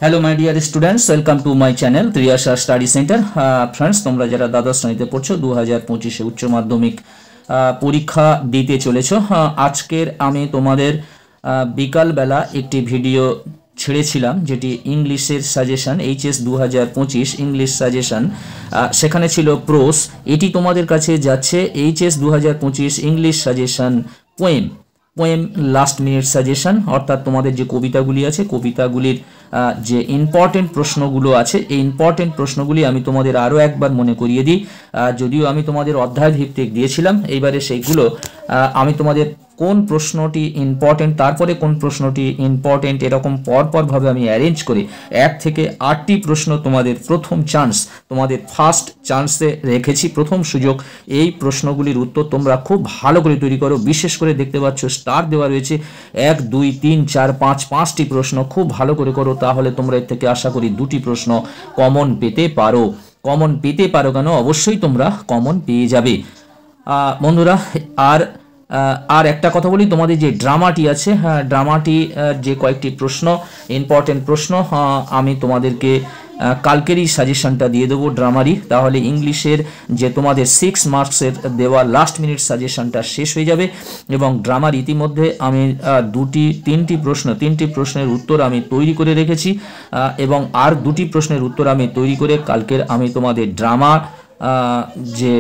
Hello my dear students, welcome to my channel Triyasha study centre. Friends, তোমরা যারা দ্বাদশ শ্রেণীতে পড়ছো 2025 উচ্চ মাধ্যমিক পরীক্ষা দিতে চলেছো। আজকের আমি তোমাদের বিকাল বেলা একটি ভিডিও ছেড়েছিলাম যেটি ইংলিশের সাজেশন, এইচএস 2025 ইংলিশ সাজেশন, সেখানে ছিল প্রোস। এটি তোমাদের কাছে যাচ্ছে HS 2025 English suggestion poem last minute suggestion, অর্থাৎ তোমাদের যে কবিতাগুলি আছে কবিতাগুলির যে ইম্পর্টেন্ট প্রশ্নগুলো আছে এই ইম্পর্টেন্ট প্রশ্নগুলি আমি তোমাদের আরও একবার মনে করিয়ে দিই। যদিও আমি তোমাদের অধ্যায় ভিত্তিক দিয়েছিলাম, এইবারে সেইগুলো আমি তোমাদের কোন প্রশ্নটি ইম্পর্টেন্ট তারপরে কোন প্রশ্নটি ইম্পর্টেন্ট এরকম পরপরভাবে আমি অ্যারেঞ্জ করে 1 থেকে 8টি প্রশ্ন তোমাদের প্রথম চান্স, তোমাদের ফার্স্ট চান্সে রেখেছি, প্রথম সুযোগ। এই প্রশ্নগুলির উত্তর তোমরা খুব ভালো করে তৈরি করো। বিশেষ করে দেখতে পাচ্ছ স্টার দেওয়া রয়েছে 1, 2, 3, 4, 5টি প্রশ্ন খুব ভালো করে করো, তাহলে তোমরা এর থেকে আশা করি 2টি প্রশ্ন কমন পেতে পারো। কেন? অবশ্যই তোমরা কমন পেয়ে যাবে বন্ধুরা। আর একটা কথা বলি, তোমাদের যে ড্রামাটি আছে, ড্রামাটি যে কয়েকটি প্রশ্ন ইম্পর্টেন্ট প্রশ্ন আমি তোমাদেরকে কালকেরই সাজেশনটা দিয়ে দেবো ড্রামারই, তাহলে ইংলিশের যে তোমাদের 6 মার্কসের দেওয়া লাস্ট মিনিট সাজেশনটা শেষ হয়ে যাবে। এবং ড্রামার ইতিমধ্যে আমি তিনটি প্রশ্নের উত্তর আমি তৈরি করে রেখেছি, এবং আর 2টি প্রশ্নের উত্তর আমি তৈরি করে কালকের আমি তোমাদের ড্রামা যে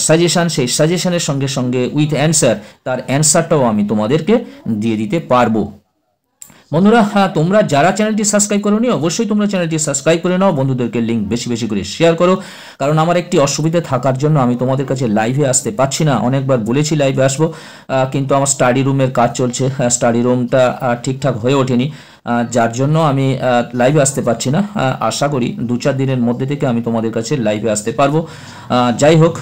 সাজেশন, সেই সাজেশনের সঙ্গে সঙ্গে উইথ অ্যান্সার, তার অ্যান্সারটাও আমি তোমাদেরকে দিয়ে দিতে পারবো। বন্ধুরা, তোমরা যারা চ্যানেলটি সাবস্ক্রাইব করোনি অবশ্যই তোমরা চ্যানেলটি সাবস্ক্রাইব করে নাও, বন্ধুদেরকে লিঙ্ক বেশি বেশি করে শেয়ার করো। কারণ আমার একটি অসুবিধা থাকার জন্য আমি তোমাদের কাছে লাইভে আসতে পারছি না। অনেকবার বলেছি লাইভে আসবো, কিন্তু আমার স্টাডি রুমের কাজ চলছে, স্টাডি রুমটা ঠিকঠাক হয়ে ওঠেনি, যার জন্য আমি লাইভে আসতে পারছি না। আশা করি 2-4 দিনের মধ্যে থেকে আমি তোমাদের কাছে লাইভে আসতে পারবো। যাই হোক,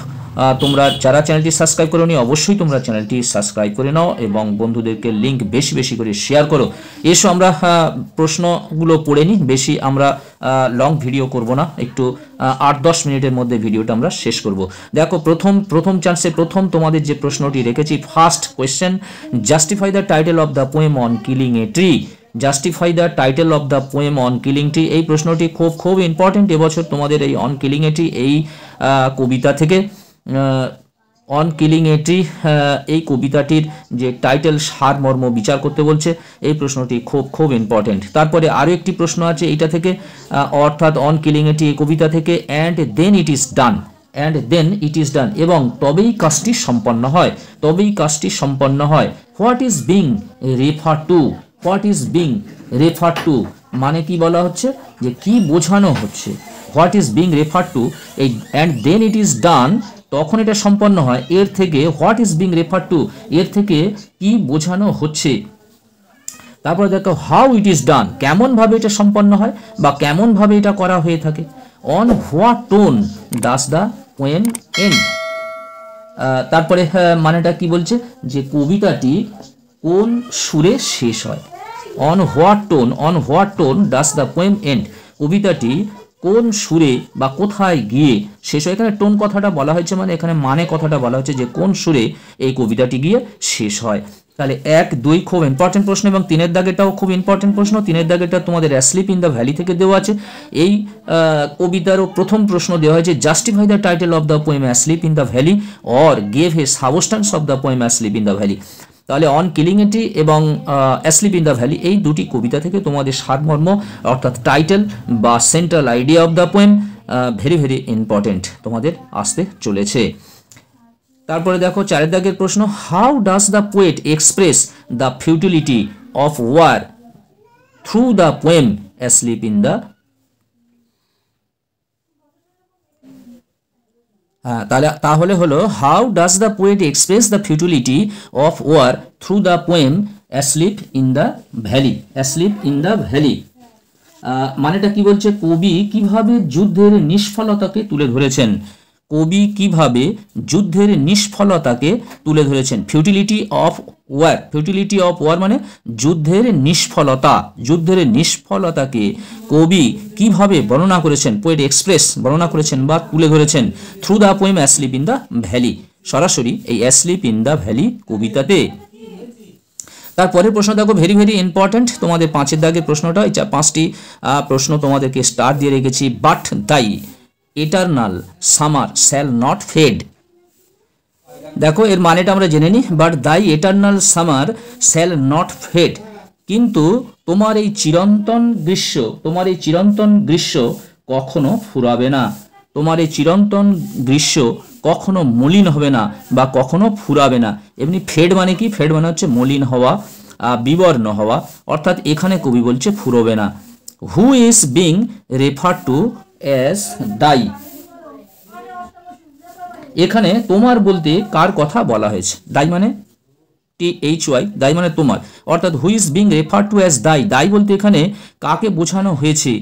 তোমরা যারা চ্যানেলটি সাবস্ক্রাইব করোনি অবশ্যই তোমরা চ্যানেলটি সাবস্ক্রাইব করে নাও এবং বন্ধুদেরকে লিঙ্ক বেশি বেশি করে শেয়ার করো। এসো আমরা প্রশ্নগুলো পড়ে নিই, বেশি আমরা লং ভিডিও করব না, একটু 8-10 মিনিটের মধ্যে ভিডিওটা আমরা শেষ করব। দেখো, প্রথম চান্সে প্রথম তোমাদের যে প্রশ্নটি রেখেছি, first question, justify the title of the poem on killing a tree. Justify the title of the poem on killing tree, এই প্রশ্নটি খুব ইম্পর্টেন্ট এবছর তোমাদের এই অন কিলিং এ ট্রি এই কবিতা থেকে। অন কিলিং এ ট্রি এই কবিতাটির যে টাইটেল সারমর্ম বিচার করতে বলছে, এই প্রশ্নটি খুব ইম্পর্টেন্ট। তারপরে আরও একটি প্রশ্ন আছে এইটা থেকে, অর্থাৎ অন কিলিং এ ট্রি এই কবিতা থেকে, অ্যান্ড দেন ইট ইজ ডান, এবং তবেই কাজটি সম্পন্ন হয়। What is being refer to, মানে কি বলা হচ্ছে, যে কি বোঝানো হচ্ছে। What is being refer to, এই and then it is done, তখন এটা সম্পন্ন হয়। এর থেকে what is being refer to, এর থেকে কি বোঝানো হচ্ছে। তারপরে দেখো হাউ ইট ইজ ডান, কেমন ভাবে এটা সম্পন্ন হয় বা কেমন ভাবে এটা করা হয়ে থাকে। On what tone does the poem end, তারপরে মানেটা কি বলছে, যে কবিতাটি কোন সুরে শেষ হয়। On what tone does the poem end, কবিতাটি কোন সুরে বা কোথায় গিয়ে শেষ হয়। এখানে টোন কথাটা বলা হয়েছে, মানে কথাটা বলা হচ্ছে যে কোন সুরে এই কবিতাটি গিয়ে শেষ হয়। তাহলে 1, 2 খুব ইম্পর্টেন্ট প্রশ্ন, এবং 3 দাগেরটাও খুব ইম্পর্টেন্ট প্রশ্ন। 3 দাগেরটা তোমাদের অ্যাসলিপ ইন দ্য ভ্যালি থেকে দেওয়া আছে। এই কবিতারও প্রথম প্রশ্ন দেওয়া হয়েছে, justify the title of the poem asleep in the valley or gave a substance of the poem asleep in the valley. তাহলে অন কিলিং এ ট্রি এবং অ্যাসলিপ ইন দ্য ভ্যালি এই 2টি কবিতা থেকে তোমাদের সারমর্ম, অর্থাৎ টাইটেল বা central idea of the poem very important তোমাদের আসতে চলেছে। তারপরে দেখো 4 দাগের প্রশ্ন, how does the poet express the futility of war through the poem asleep in the, তাহলে হলো how does the poet express the futility of war through the poem asleep in the valley. মানেটা কি বলছে, কবি কিভাবে যুদ্ধের নিষ্ফলতাকে তুলে ধরেছেন। ফিউটিলিটি অফ ওয়ার মানে যুদ্ধের নিষ্ফলতাকে কবি কিভাবে বর্ণনা করেছেন, পোয়েট এক্সপ্রেস বর্ণনা করেছেন বা তুলে ধরেছেন, through the poem asleep in the valley, সরাসরি এই অ্যাসলিপ ইন দ্য ভ্যালি কবিতাতে। তারপরের প্রশ্ন দেখো, ভেরি ভেরি ইম্পর্টেন্ট, তোমাদের 5 দাগের প্রশ্নটা। এই 5টি প্রশ্ন তোমাদেরকে স্টার দিয়ে রেখেছি। But thy eternal summer shall not fade. দেখো এর মানেটা আমরা জেনে নিই। But thy eternal summer shall not fade, কিন্তু তোমার এই চিরন্তন গ্রীষ্ম কখনো ফুরাবে না। তোমার এই চিরন্তন গ্রীষ্ম কখনো মলিন হবে না বা কখনো ফুরাবে না। এমনি ফেড মানে কি? ফেড মানে হচ্ছে মলিন হওয়া, বিবর্ণ হওয়া, অর্থাৎ এখানে কবি বলছে ফুরোবে না। হু is being refer to as দাই, এখানে তোমার বলতে কার কথা বলা হয়েছে? দাই মানে THY, দাই মানে তোমার, অর্থাৎ who is being refer to as thy, thy বলতে এখানে কাকে বোঝানো হয়েছে?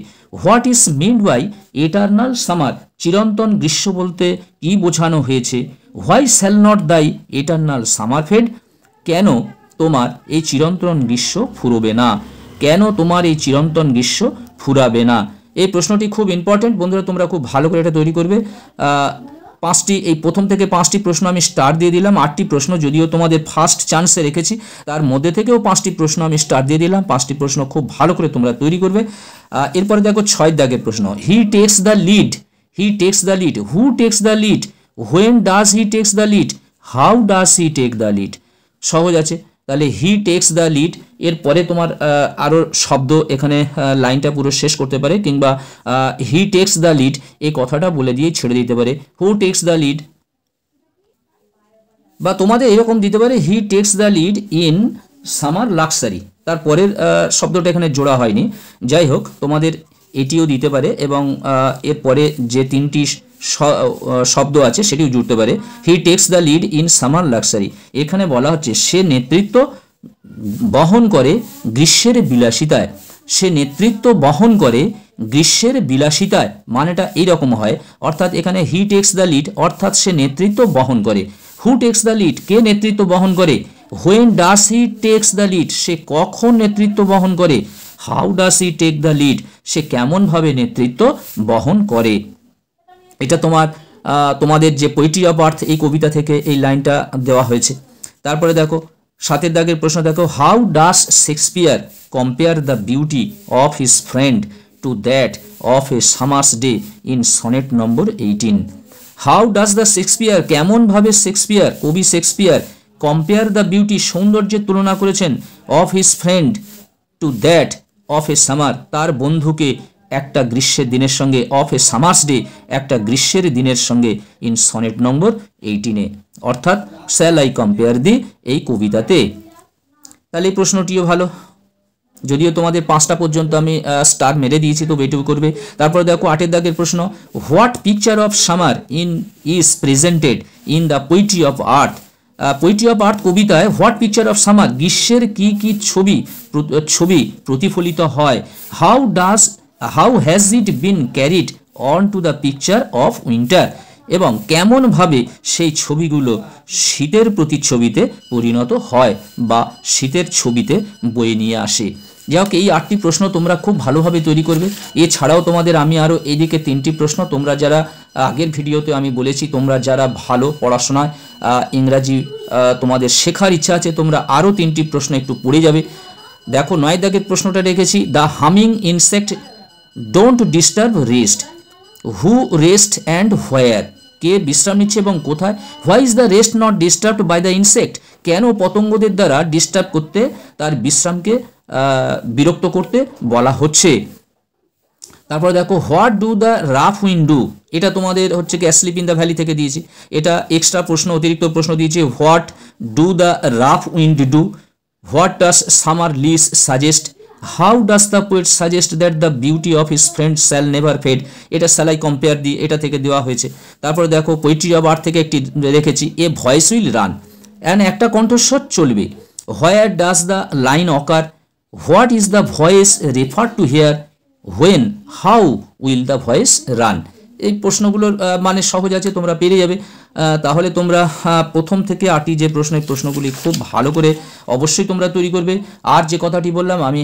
What is meant by eternal summer, চিরন্তন গ্রীষ্ম বলতে কি বোঝানো হয়েছে? Why shall not thy eternal summer fade, কেন তোমার এই চিরন্তন গ্রীষ্ম ফুরবে না? কেন তোমার এই চিরন্তন গ্রীষ্ম ফুরাবে না? এই প্রশ্নটি খুব ইম্পর্টেন্ট বন্ধুরা, তোমরা খুব ভালো করে এটা তৈরি করবে। 5টি, এই প্রথম থেকে 5টি প্রশ্ন আমি স্টার দিয়ে দিলাম। 8টি প্রশ্ন যদিও তোমাদের ফার্স্ট চান্সে রেখেছি, তার মধ্যে থেকেও 5টি প্রশ্ন আমি স্টার দিয়ে দিলাম। 5টি প্রশ্ন খুব ভালো করে তোমরা তৈরি করবে। এরপরে দেখো 6 দাগের প্রশ্ন। He takes the lead, he takes the lead, who takes the lead, when does he takes the lead, how does he take the lead. সহজ আছে, তাহলে হি টেক্স দ্য লিড, এরপরে তোমার আরও শব্দ এখানে লাইনটা পুরো শেষ করতে পারে, কিংবা হি টেক্স দ্য লিড এই কথাটা বলে দিয়ে ছেড়ে দিতে পারে হু টেক্স দ্য লিড, বা তোমাদের এরকম দিতে পারে হি takes the lead in summer luxury. তারপরের শব্দটা এখানে জোড়া হয়নি, যাই হোক তোমাদের এটিও দিতে পারে, এবং এরপরে যে 3টি শব্দ আছে সেটিও জুড়তে পারে। হি takes the lead in summer luxury, এখানে বলা হচ্ছে সে নেতৃত্ব বহন করে গ্রীষ্মের বিলাসিতায়, সে নেতৃত্ব বহন করে গ্রীষ্মের বিলাসিতায়, মানেটা এইরকম হয়, অর্থাৎ এখানে হি টেক্স দ্য লিড অর্থাৎ সে নেতৃত্ব বহন করে। হু টেক্স দ্য লিড, কে নেতৃত্ব বহন করে? When does he takes the lead, সে কখন নেতৃত্ব বহন করে? How does he take the lead, সে কেমনভাবে নেতৃত্ব বহন করে। এটা তোমাদের যে পোয়েট্রি অফ আর্থ এই কবিতা থেকে এই লাইনটা দেওয়া হয়েছে। তারপরে দেখো 7 দাগের প্রশ্ন দেখো, how does Shakespeare compare the beauty of his friend to that of a summer's day in sonnet number 18। How does the Shakespeare, কেমনভাবে শেক্সপিয়ার, কবি শেক্সপিয়ার, কম্পেয়ার দ্য বিউটি সৌন্দর্যের তুলনা করেছেন, of his friend to that of a summer, তার বন্ধুকে একটা গ্রীষ্মের দিনের সঙ্গে, অফ এ সামার্স ডে একটা গ্রীষ্মের দিনের সঙ্গে, ইন সনেট নম্বর 18-এ, অর্থাৎ শ্যাল আই কম্পেয়ার দি এই কবিতাতে। তাহলে এই প্রশ্নটিও ভালো, যদিও তোমাদের 5টা পর্যন্ত আমি স্টার মেরে দিয়েছি, তো এটুকু করবে। তারপরে দেখো 8 দাগের প্রশ্ন, what picture of summer is presented in the poetry of earth. Poetry of earth কবিতায় হোয়াট পিকচার অফ সামার, গ্রীষ্মের কি ছবি প্রতিফলিত হয়? How has it been carried on to the picture of winter, এবং কেমনভাবে সেই ছবিগুলো শীতের প্রতিচ্ছবিতে পরিণত হয় বা শীতের ছবিতে বয়ে নিয়ে আসে। যাই হোক, এই 8টি প্রশ্ন তোমরা খুব ভালোভাবে তৈরি করবে। এছাড়াও তোমাদের আমি আরও এইদিকে 3টি প্রশ্ন, তোমরা যারা আগের ভিডিওতে আমি বলেছি তোমরা যারা ভালো পড়াশোনায় ইংরাজি তোমাদের শেখার ইচ্ছা আছে, তোমরা আরও 3টি প্রশ্ন একটু পড়ে যাবে। দেখো 9 দাগের প্রশ্নটা রেখেছি, the humming insect don't disturb rest, who rest and where, কে বিশ্রাম নিচ্ছে এবং কোথায়? Why is the rest not disturbed by the insect, কেন পতঙ্গদের দ্বারা ডিস্টার্ব করতে, তার বিশ্রামকে বিরক্ত করতে বলা হচ্ছে। তারপরে দেখো what do the rough wind do, এটা তোমাদের হচ্ছে কি অ্যাসলিপ ইন দ্য ভ্যালি থেকে দিয়েছি, এটা এক্সট্রা প্রশ্ন, অতিরিক্ত প্রশ্ন দিয়েছি। What do the rough wind do, what does summer lease suggest, how does the poet suggest that the beauty of his friend shall never fade, এটা শ্যাল আই কম্পেয়ার দি এটা থেকে দেওয়া হয়েছে। তারপরে দেখো পোয়েট্রি অফ আর্থ থেকে একটি রেখেছি, a voice will run, and একটা কণ্ঠস্বর চলবে। Where does the line occur, what is the voice refer to here, when, how will the voice run. এই প্রশ্নগুলোর মানে সহজ আছে, তোমরা পেরে যাবে। তাহলে তোমরা প্রথম থেকে 8টি যে প্রশ্নগুলি খুব ভালো করে অবশ্যই তোমরা তৈরি করবে। আর যে কথাটি বললাম আমি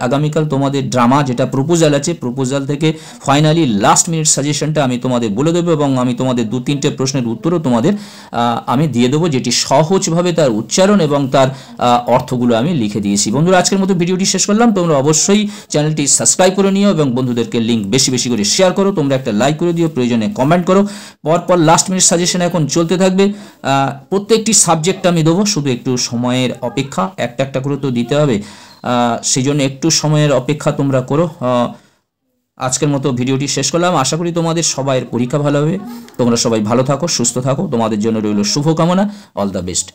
আগামীকাল তোমাদের ড্রামা যেটা প্রপোজাল আছে, প্রপোজাল থেকে ফাইনালি লাস্ট মিনিট সাজেশনটা আমি তোমাদের বলে দেবো এবং আমি তোমাদের 2-3টে প্রশ্নের উত্তরও তোমাদের আমি দিয়ে দেবো, যেটি সহজভাবে তার উচ্চারণ এবং তার অর্থগুলো আমি লিখে দিয়েছি। বন্ধুরা, আজকের মতো ভিডিওটি শেষ করলাম। তোমরা অবশ্যই চ্যানেলটি সাবস্ক্রাইব করে নিও এবং বন্ধুদেরকে লিঙ্ক বেশি বেশি করে শেয়ার করো। তোমরা একটা লাইক করে দিও, প্রয়োজনে কমেন্ট করো। পরপর লাস্ট মিনিট সাজেশন এখন চলতে থাকবে। প্রত্যেকটি সাবজেক্ট আমি দেবো, শুধু একটু সময়ের অপেক্ষা, একটা করে তো দিতে হবে, সেই জন্য একটু সময়ের অপেক্ষা তোমরা করো। আজকের মতো ভিডিওটি শেষ করলাম। আশা করি তোমাদের সবাইয়ের পরীক্ষা ভালো হবে। তোমরা সবাই ভালো থাকো, সুস্থ থাকো। তোমাদের জন্য রইল শুভকামনা। All the best.